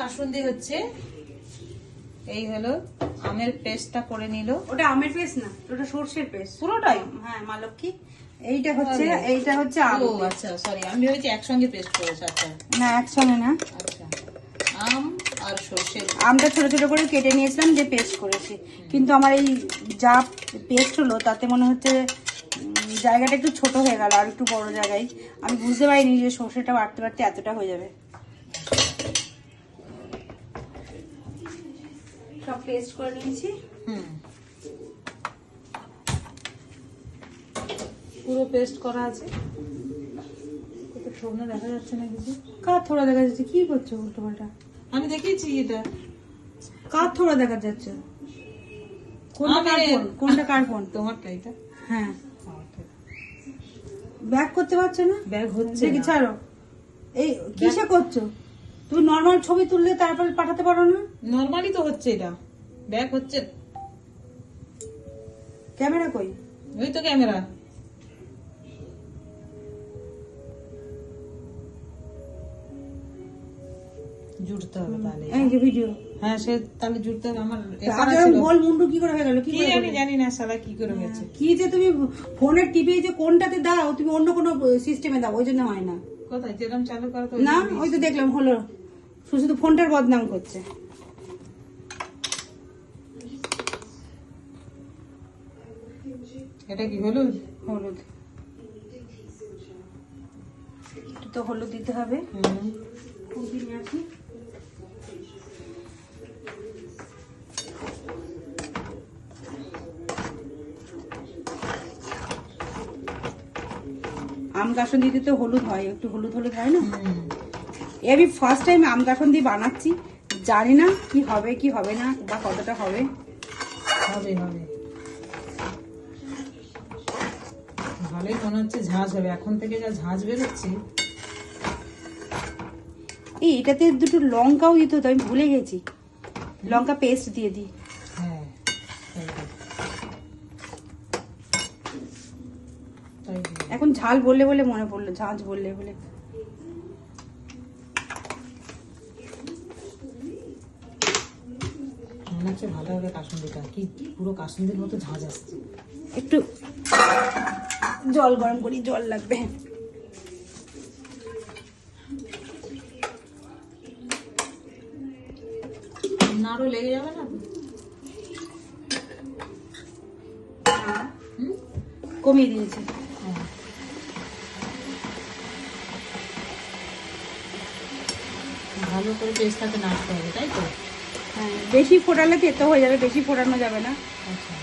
কাসুন্দি হচ্ছে। এই হলো আমের পেস্টটা করে নিল। ওটা আমের পেস্ট না, ওটা সরষের পেস্ট পুরোটাই? হ্যাঁ মা লক্ষ্মী, এইটা হচ্ছে আম। ও আচ্ছা, সরি, আমি ভেবেছি একসঙ্গে পেস্ট করেছে। আচ্ছা না একসঙ্গে না, আচ্ছা, আম আর সর্ষে। আমটা ছোট ছোট করে কেটে নিয়েছিলাম, যে পেস্ট করেছি। কিন্তু আমার এই যা পেস্ট হলো তাতে মনে হচ্ছে জায়গাটা একটু ছোট হয়ে গেল, আর একটু বড় জায়গায়। আমি বুঝতে পারিনি যে সর্ষেটা বাড়তে বাড়তে এতটা হয়ে যাবে। সব পেস্ট করে নিয়েছি। পুরো পেস্ট করা আছে। কত ঠোঙা দেখা যাচ্ছে না কিছু। কার থোড়া দেখা যাচ্ছে? কি করছো উল্টো পাল্টা? আমি দেখেছি এটা। কার থোড়া দেখা যাচ্ছে? কোনটা কার ফোন? তোমারটা এটা? হ্যাঁ, ব্যাক করতে পারছো না? ব্যাগ হচ্ছে দেখি না। ছাড়ো। এই কিসে করছো তুমি? নর্মাল ছবি তুললে তারপর পাঠাতে পারো না? নরমালি তো হচ্ছে এটা, ব্যাগ হচ্ছে। ক্যামেরা কই? ওই তো ক্যামেরা। জুড়তে হবে তাহলে। এই যে ভিডিও। হ্যাঁ, সে তাহলে জুড়তে হবে। আমার আগে গোল মুন্ডু কি করে হয়ে গেল? কি জানি না সালা কি করে গেছে। কি যে তুমি ফোনের টিপে যে কোনটাতে দাও, তুমি অন্য কোনো সিস্টেমে দাও, ওই জন্য হয় না। কোথায় যেরকম চালু করা তো না, ওই তো দেখলাম হলো, শুধু ফোনটার বদনাম করছে। এটা কি হলুদ? হলুদ তো হলুদ দিতে হবে। খুবই নিয়ে আসি। আম কাসুন্দিতে তো হলুদ হয়, একটু হলুদ হলুদ হয় না? আমি ফার্স্ট টাইম আম কাসুন্দি বানাচ্ছি, জানি না কি হবে কি হবে না, বা কতটা হবে। হবে হবে, ভালোই মনে হচ্ছে ঝাঁঝ হবে। এখন থেকে যা ঝাঁঝ বেরোচ্ছে। এটাতে দুটো লঙ্কাও দিতে হতো, আমি ভুলে গেছি। লঙ্কা পেস্ট দিয়ে দিই। হ্যাঁ, এখন ঝাল বললে বলে মনে পড়লো, ঝাঁঝ বললে বলে। মনে হচ্ছে ভালো হবে কাসুন্দিটা, কি পুরো কাসুন্দির মতো ঝাঁঝ আসছে। একটু জল গরম করি, জল লাগবে। নাড়ু লেগে যাবে না? কমিয়ে দিয়েছি। ভালো করে পেস্টটাকে নাড়তে হবে, তাই তো? হ্যাঁ, বেশি ফোটালে তেতো হয়ে যাবে, বেশি ফোটানো যাবে না। আচ্ছা,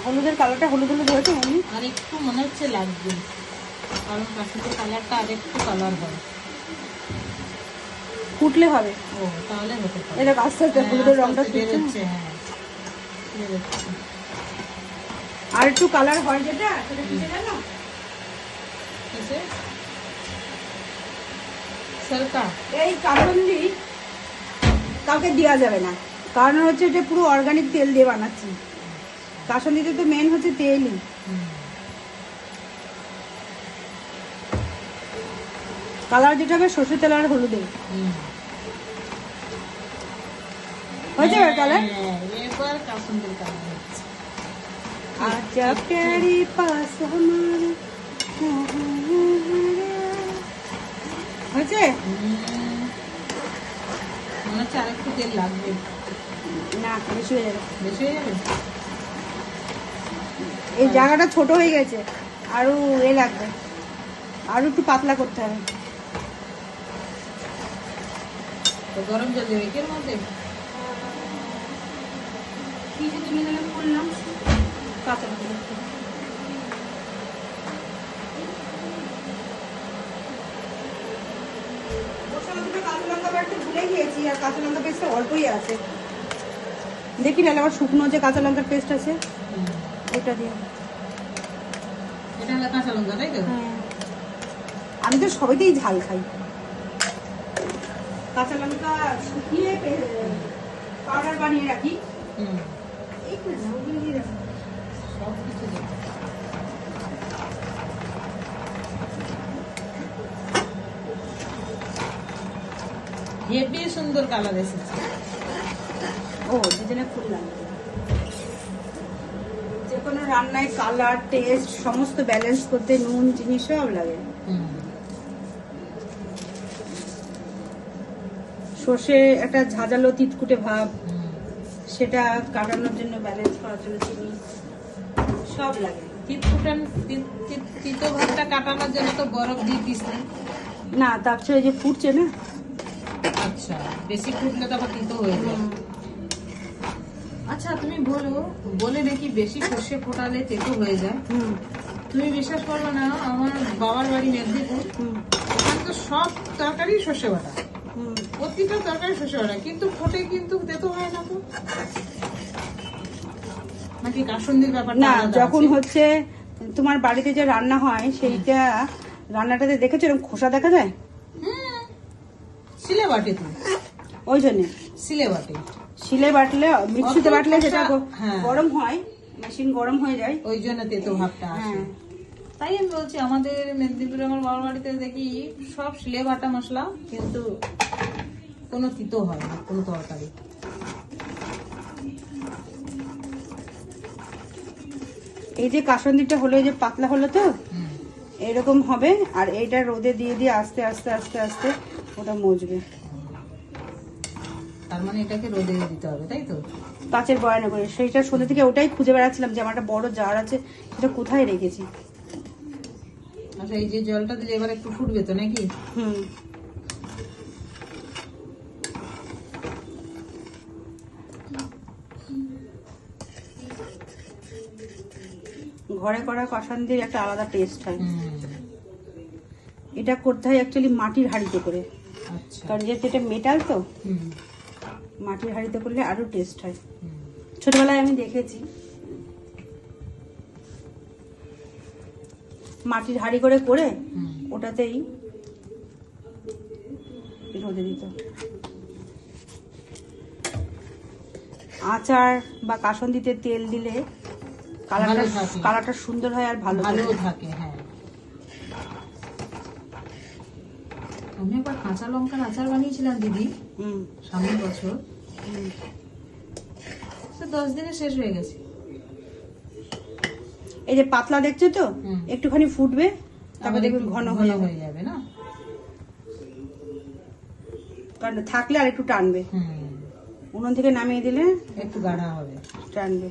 হলুদের কালারটা হলুদ হলুদ হয়েছে মনে। আর একটু মনে হচ্ছে লাগবে, কারণ কাসুন্দির কালারটা আর একটু কালার হয়। ফুটলে হবে। ও, তাহলে হতে পারে। এটা আস্তে আস্তে হলুদের রংটা বেরোচ্ছে। হ্যাঁ, বেরোচ্ছে। আর একটু কালার হয় যেটা, সেটা কিসে জানো? কিসে? সরকা। এই কাসুন্দি কাউকে দেওয়া যাবে না, কারণ হচ্ছে এটা পুরো অর্গানিক তেল দিয়ে বানাচ্ছি। কাসুন্দিতে তো মেন হচ্ছে তেলই। কালার যেটা হবে সর্ষের তেল আর হলুদে হয়ে যাবে কালার। এবার কাসুন্দির কালার হচ্ছে। আচ্ছা তেরি পাস হমারে হয়েছে মনে হচ্ছে আরেকটু তেল লাগবে। না, বেশি হয়ে যাবে। বেশি হয়ে যাবে। এই জায়গাটা ছোট হয়ে গেছে, আরো লাগবে, আরো একটু পাতলা করতে হবে। তো গরম জল দেবে এর মধ্যে? কি যে তুমি করলাম, কাঁচা লঙ্কা ভুলে গিয়েছি, আর কাঁচা লঙ্কা পেস্টটা অল্পই আছে। দেখি নাহলে আবার শুকনো যে কাঁচা লঙ্কার পেস্ট আছে, এটা দিয়ে। এটা হলো কাঁচা লঙ্কা, তাই তো? আমি তো সবাইতেই ঝাল খাই। কাঁচা লঙ্কা শুকিয়ে পাউডার বানিয়ে রাখি। একটু না, ওগুলো দিয়ে রাখো। সব কিছু দেবো। হেভি সুন্দর কালার এসেছে। ও দুজনে খুললাম। যে কোনো রান্নায় কালার, টেস্ট সমস্ত ব্যালেন্স করতে নুন, চিনি সব লাগে। সর্ষে একটা ঝাঁঝালো তিতকুটে ভাব, সেটা কাটানোর জন্য, ব্যালেন্স করার জন্য চিনি সব লাগে। তিতো ভাবটা কাটানোর জন্য তো বরফ দিয়ে দিস না, তার চেয়ে যে ফুটছে না। আচ্ছা, বেশি ফুটলে তো আবার তিতো হয়ে যায়। আচ্ছা তুমি বলে নাকি বেশি সর্ষে ফোটালে তেতো হয়ে যায়। তুমি বিশ্বাস করবে না, আমার বাবার বাড়ি মেদিনীপুর, ওখানে তো সব তরকারি সর্ষে বাটা, প্রতিটা তরকারি সর্ষে বাটা, কিন্তু ফোটে কিন্তু তেতো হয় না। তো নাকি কাসুন্দির ব্যাপারটা না, আলাদা যখন আছে? হচ্ছে তোমার বাড়িতে যে রান্না হয় সেইটা রান্নাটাতে দেখেছো এরকম খোসা দেখা যায়। শিলে বাটে তো, ওই জন্য শিলে বাটে। শিলে বাটলে, মিক্সিতে অত বাটলে সেটা খোসা, হ্যাঁ। গরম হয়, মেশিন গরম হয়ে যায়, ওই জন্য তেতো ভাবটা আসে। হ্যাঁ। তাই আমি বলছি, আমাদের মেদিনীপুরে আমার বাবার বাড়িতে দেখি সব শিলে বাটা মশলা, কিন্তু কোনো তিতো হয় না কোনো তরকারি। এই যে কাসন্দিটা হলো, এই যে পাতলা হলো তো এরকম হবে, আর এইটা রোদে দিয়ে দিয়ে আস্তে আস্তে আস্তে আস্তে ওটা মজবে। তার মানে এটাকে রোদে দিতে হবে, তাই তো? কাচের বয়ানে করে। সেইটা সন্ধ্যে থেকে ওটাই খুঁজে বেড়াচ্ছিলাম যে আমার একটা বড় জার আছে, সেটা কোথায় রেখেছি। আচ্ছা, এই যে জলটা দিলে এবার একটু ফুটবে তো নাকি? ঘরে করা কাসন্দির একটা আলাদা টেস্ট হয়। এটা করতে হয় অ্যাকচুয়ালি মাটির হাঁড়িতে করে, আচ্ছা। কারণ যেহেতু এটা মেটাল তো, মাটির হাঁড়িতে করলে আরো টেস্ট হয়। ছোটবেলায় আমি দেখেছি মাটির হাঁড়ি করে করে ওটাতেই রোদে দিত। আচার বা কাসন্দিতে তেল দিলে কালারটা সুন্দর হয় আর ভালো থাকে। হ্যাঁ, আমি একবার কাঁচা লঙ্কার আচার বানিয়েছিলাম দিদি, সামনের বছর। 10 দিনে শেষ হয়ে গেছে। এই যে পাতলা দেখছো তো, একটুখানি ফুটবে, তারপর দেখবে ঘন হয়ে যাবে না, কারণ থাকলে আর একটু টানবে। উনুন থেকে নামিয়ে দিলে একটু গাঢ়া হবে, টানবে।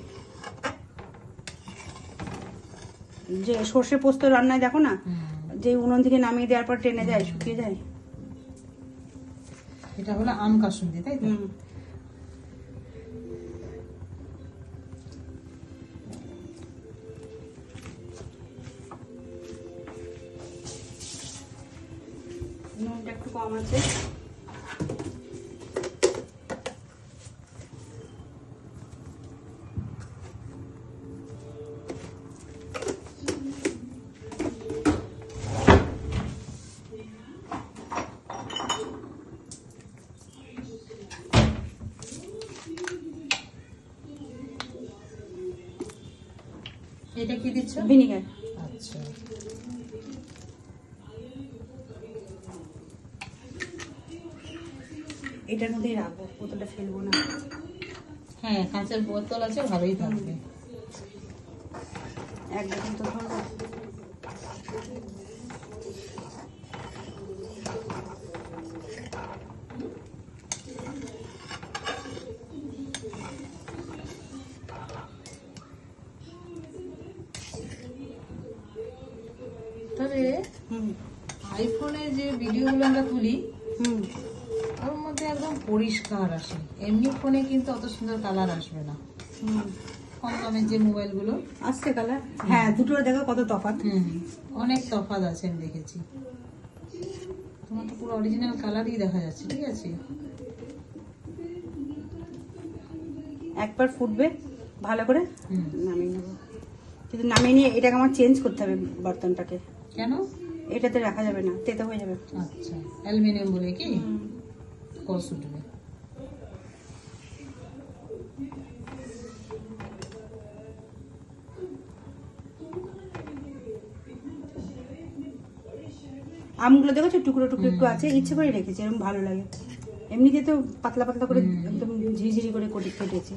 যে সর্ষে পোস্ত রান্নায় দেখো না, যে উনুন থেকে নামিয়ে দেওয়ার পর টেনে যায়, শুকিয়ে যায়। এটা হলো আম কাসুন্দি, তাই তো? নুনটা একটু কম আছে। এটা কি দিচ্ছ? ভিনিগার। আচ্ছা, এটার মধ্যেই রাখবো, বোতলটা ফেলবো না। হ্যাঁ, কাঁচের বোতল আছে, ভালোই থাকবে। এক বোতল তো ধরবো। তবে আইফোনে যে ভিডিওগুলো আমরা তুলি, ওর মধ্যে একদম পরিষ্কার আসে। এমনি ফোনে কিন্তু অত সুন্দর কালার আসবে না। কম দামের যে মোবাইলগুলো আসছে কালার, হ্যাঁ, দুটোর দেখো কত তফাৎ। অনেক তফাৎ আছে, আমি দেখেছি। তোমার তো পুরো অরিজিনাল কালারই দেখা যাচ্ছে। ঠিক আছে, একবার ফুটবে ভালো করে, নামিয়ে নেবো। কিন্তু নামিয়ে নিয়ে এটাকে আমার চেঞ্জ করতে হবে বর্তনটাকে। কেন? এটাতে রাখা যাবে না, তেতো হয়ে যাবে। আচ্ছা, অ্যালুমিনিয়াম বলে কি কস উঠবে। আমগুলো দেখেছো টুকরো টুকরো একটু আছে, ইচ্ছে করে রেখেছি, এরকম ভালো লাগে। এমনিতে তো পাতলা পাতলা করে একদম ঝিঝিরি করে কেটেছি,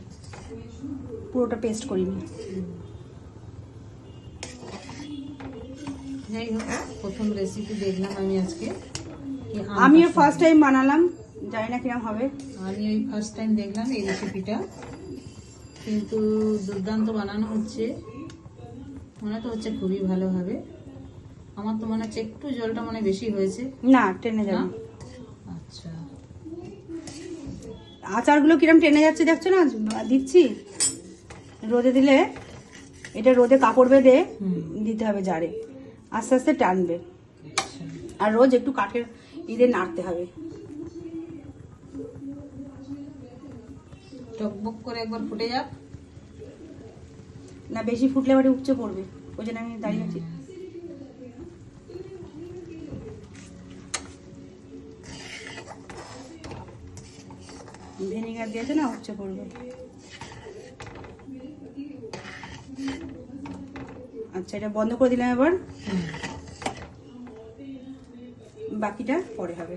পুরোটা পেস্ট করিনি। যাই হোক, প্রথম রেসিপি দেখলাম আমি আজকে। আমিও ফার্স্ট টাইম বানালাম, জানি না কিরম হবে। আমি ওই ফার্স্ট টাইম দেখলাম এই রেসিপিটা, কিন্তু দুর্দান্ত বানানো হচ্ছে, মনে তো হচ্ছে খুবই ভালো হবে। আমার তো মনে হচ্ছে একটু জলটা মনে বেশি হয়েছে। না, টেনে যাবে। আচ্ছা, আচারগুলো কিরম টেনে যাচ্ছে দেখছো না, দিচ্ছি রোদে দিলে, এটা রোদে কাপড় বেঁধে দিতে হবে জারে, আস্তে আস্তে টানবে। আর রোজ একটু কাঠের ইদে নাড়তে হবে। টকবক করে একবার ফুটে যাক। না, বেশি ফুটলে বাড়ি উপচে পড়বে, ওই জন্য আমি দাঁড়িয়ে আছি। ভিনেগার দিয়েছে না, উপচে পড়বে। আচ্ছা, এটা বন্ধ করে দিলাম এবার, বাকিটা পরে হবে।